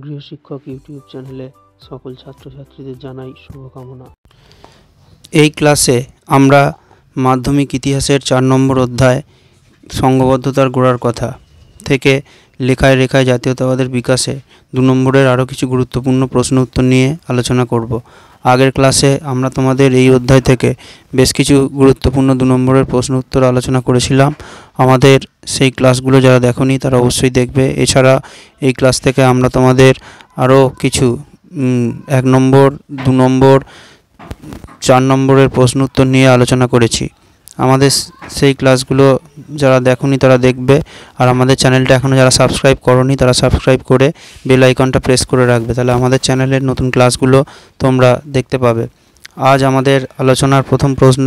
গৃহশিক্ষক YouTube চ্যানেলে সকল ছাত্রছাত্রীদের জানাই শুভকামনা। এই ক্লাসে আমরা মাধ্যমিক ইতিহাসের 4 নম্বর অধ্যায় সংঘবদ্ধতার গোড়ার কথা থেকে লেখায় রেখায় জাতীয়তাবাদের বিকাশে 2 নম্বরের আরও কিছু গুরুত্বপূর্ণ প্রশ্ন উত্তর নিয়ে আলোচনা করব। আগের ক্লাসে আমরা তোমাদের এই অধ্যায় থেকে বেশ কিছু গুরুত্বপূর্ণ 2 নম্বরের প্রশ্ন উত্তর আলোচনা করেছিলাম। আমাদের সেই ক্লাসগুলো যারা দেখোনি তারা অবশ্যই দেখবে। এছাড়া এই ক্লাস থেকে আমরা তোমাদের আরও কিছু 1 নম্বর 2 নম্বর 4 নম্বরের প্রশ্ন উত্তর নিয়ে আলোচনা করেছি। আমাদের সেই ক্লাসগুলো যারা দেখোনি তারা দেখবে, আর আমাদের চ্যানেলটা এখনও যারা সাবস্ক্রাইব করোনি তারা সাবস্ক্রাইব করে বেল আইকনটা প্রেস করে রাখবে, তাহলে আমাদের চ্যানেলের নতুন ক্লাসগুলো তোমরা দেখতে পাবে। আজ আমাদের আলোচনার প্রথম প্রশ্ন,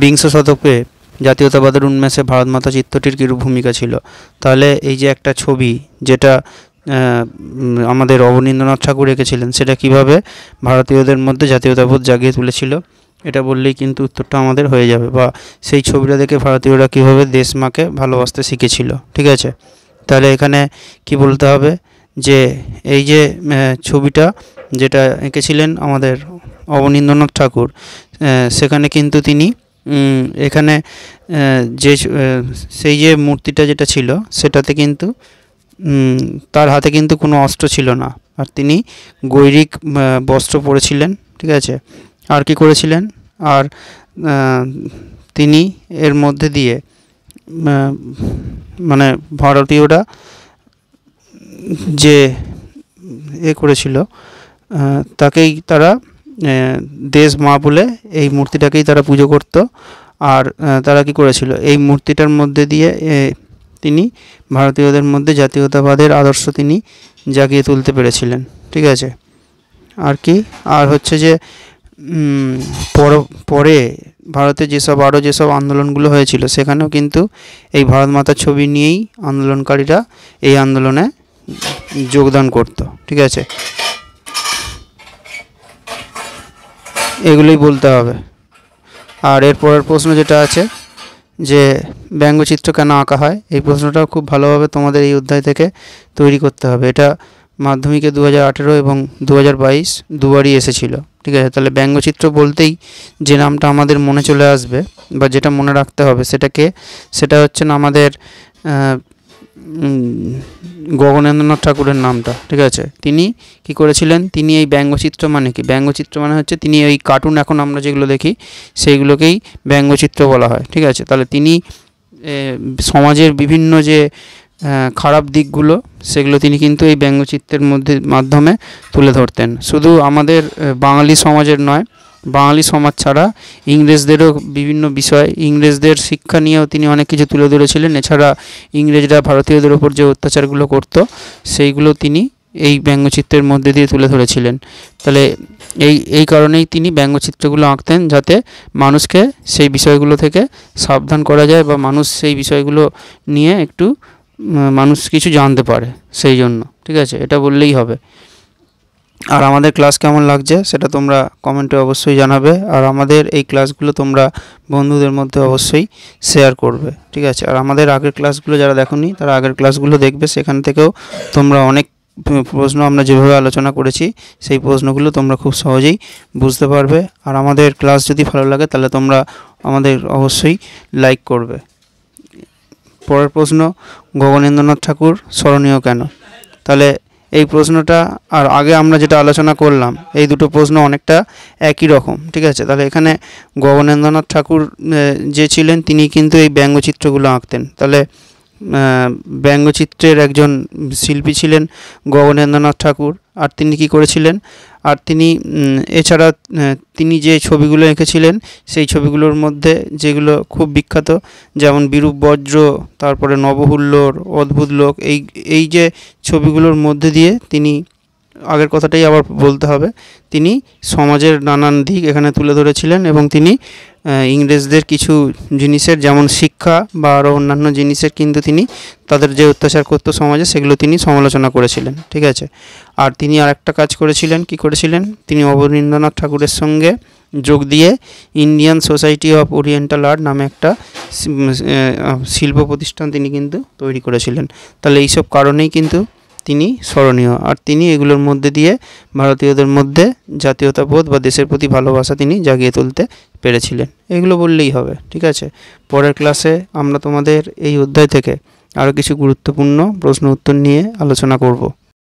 বিংশ শতকে জাতীয়তাবাদের উন্মেষে ভারতমাতা চিত্রটির কী ভূমিকা ছিল। তাহলে এই যে একটা ছবি যেটা আমাদের অবনীন্দ্রনাথ ঠাকুর এঁকেছিলেন, সেটা কিভাবে ভারতীয়দের মধ্যে জাতীয়তাবোধ জাগিয়ে তুলেছিল, এটা বললেই কিন্তু উত্তরটা আমাদের হয়ে যাবে। বা সেই ছবিটা দেখে ভারতীয়রা কীভাবে দেশ মাকে ভালোবাসতে শিখেছিল। ঠিক আছে, তাহলে এখানে কি বলতে হবে যে এই যে ছবিটা যেটা এঁকেছিলেন আমাদের অবনীন্দ্রনাথ ঠাকুর, সেখানে কিন্তু তিনি এখানে যে সেই যে মূর্তিটা যেটা ছিল সেটাতে কিন্তু তার হাতে কিন্তু কোনো অস্ত্র ছিল না, আর তিনি গৈরিক বস্ত্র পরেছিলেন। ঠিক আছে, আর কি করেছিলেন, আর তিনি এর মধ্যে দিয়ে মানে ভারতীয়রা যে করেছিল তাকেই তারা দেশ মা বলে এই মূর্তিটাকেই তারা পুজো করত। আর তারা কি করেছিল, এই মূর্তিটার মধ্যে দিয়ে তিনি ভারতীয়দের মধ্যে জাতীয়তাবাদের আদর্শ তিনি জাগিয়ে তুলতে পেরেছিলেন। ঠিক আছে, আর কি, আর হচ্ছে যে পরে ভারতে যেসব আন্দোলনগুলো হয়েছিল সেখানেও কিন্তু এই ভারত মাতার ছবি নিয়েই আন্দোলনকারীরা এই আন্দোলনে যোগদান করত। ঠিক আছে, এগুলোই বলতে হবে। আর এর পরের প্রশ্ন যেটা আছে যে ব্যঙ্গচিত্র কেন আঁকা হয়, এই প্রশ্নটাও খুব ভালোভাবে তোমাদের এই অধ্যায় থেকে তৈরি করতে হবে। এটা মাধ্যমিকে 2018 এবং 2022 দুবারই এসেছিল। ঠিক আছে, তাহলে ব্যঙ্গচিত্র বলতেই যে নামটা আমাদের মনে চলে আসবে বা যেটা মনে রাখতে হবে সেটা হচ্ছে না আমাদের গগনেন্দ্রনাথ ঠাকুরের নামটা। ঠিক আছে, তিনি কি করেছিলেন, তিনি এই ব্যঙ্গচিত্র মানে কি, ব্যঙ্গচিত্র মানে হচ্ছে তিনি ওই কার্টুন এখন আমরা যেগুলো দেখি সেইগুলোকেই ব্যঙ্গচিত্র বলা হয়। ঠিক আছে, তাহলে তিনি সমাজের বিভিন্ন যে খারাপ দিকগুলো সেগুলো তিনি কিন্তু এই ব্যঙ্গচিত্রের মাধ্যমে তুলে ধরতেন। শুধু আমাদের বাঙালি সমাজের নয়, বাঙালি সমাজ ছাড়া ইংরেজদেরও বিভিন্ন বিষয়, ইংরেজদের শিক্ষা নিয়েও তিনি অনেক কিছু তুলে ধরেছিলেন। এছাড়া ইংরেজরা ভারতীয়দের ওপর যে অত্যাচারগুলো করতো সেইগুলো তিনি এই ব্যঙ্গচিত্রের মধ্যে দিয়ে তুলে ধরেছিলেন। তাহলে এই কারণেই তিনি ব্যঙ্গচিত্রগুলো আঁকতেন, যাতে মানুষকে সেই বিষয়গুলো থেকে সাবধান করা যায় বা মানুষ সেই বিষয়গুলো নিয়ে একটু মানুষ কিছু জানতে পারে সেই জন্য। ঠিক আছে, এটা বললেই হবে। আর আমাদের ক্লাস কেমন লাগছে সেটা তোমরা কমেন্টে অবশ্যই জানাবে, আর আমাদের এই ক্লাসগুলো তোমরা বন্ধুদের মধ্যে অবশ্যই শেয়ার করবে। ঠিক আছে, আর আমাদের আগের ক্লাসগুলো যারা দেখোনি তারা আগের ক্লাসগুলো দেখবে, সেখান থেকেও তোমরা অনেক প্রশ্ন আমরা যেভাবে আলোচনা করেছি সেই প্রশ্নগুলো তোমরা খুব সহজেই বুঝতে পারবে। আর আমাদের ক্লাস যদি ভালো লাগে তাহলে তোমরা আমাদের অবশ্যই লাইক করবে। পরের প্রশ্ন, গগনেন্দ্রনাথ ঠাকুর স্মরণীয় কেন। তাহলে এই প্রশ্নটা আর আগে আমরা যেটা আলোচনা করলাম এই দুটো প্রশ্ন অনেকটা একই রকম। ঠিক আছে, তাহলে এখানে গগনেন্দ্রনাথ ঠাকুর যে ছিলেন তিনি কিন্তু এই ব্যঙ্গচিত্রগুলো আঁকতেন। তাহলে ব্যঙ্গচিত্রের একজন শিল্পী ছিলেন গগনেন্দ্রনাথ ঠাকুর। আর তিনি কি করেছিলেন, আর তিনি এছাড়া তিনি যে ছবিগুলো এঁকেছিলেন সেই ছবিগুলোর মধ্যে যেগুলো খুব বিখ্যাত, যেমন বিরূপ বজ্র, তারপরে নবহুল্লোর, অদ্ভুত লোক, এই যে ছবিগুলোর মধ্যে দিয়ে তিনি, আগের কথাটাই আবার বলতে হবে, তিনি সমাজের নানান দিক এখানে তুলে ধরেছিলেন এবং তিনি ইংরেজদের কিছু জিনিসের যেমন শিক্ষা বা আরও অন্যান্য জিনিসের কিন্তু তিনি তাদের যে অত্যাচার করতো সমাজে সেগুলো তিনি সমালোচনা করেছিলেন। ঠিক আছে, আর তিনি আরেকটা কাজ করেছিলেন, কি করেছিলেন, তিনি অবনীন্দ্রনাথ ঠাকুরের সঙ্গে যোগ দিয়ে Indian society of oriental art নামে একটা শিল্প প্রতিষ্ঠান তিনি কিন্তু তৈরি করেছিলেন। তাহলে এইসব কারণেই কিন্তু তিনি স্মরণীয়। আর তিনি এগুলোর মধ্যে দিয়ে ভারতীয়দের মধ্যে জাতীয়তাবোধ বা দেশের প্রতি ভালোবাসা তিনি জাগিয়ে তুলতে পেরেছিলেন। এগুলো বললেই হবে, ঠিক আছে। পরের ক্লাসে আমরা তোমাদের এই অধ্যায় থেকে আরও কিছু গুরুত্বপূর্ণ প্রশ্ন উত্তর নিয়ে আলোচনা করব।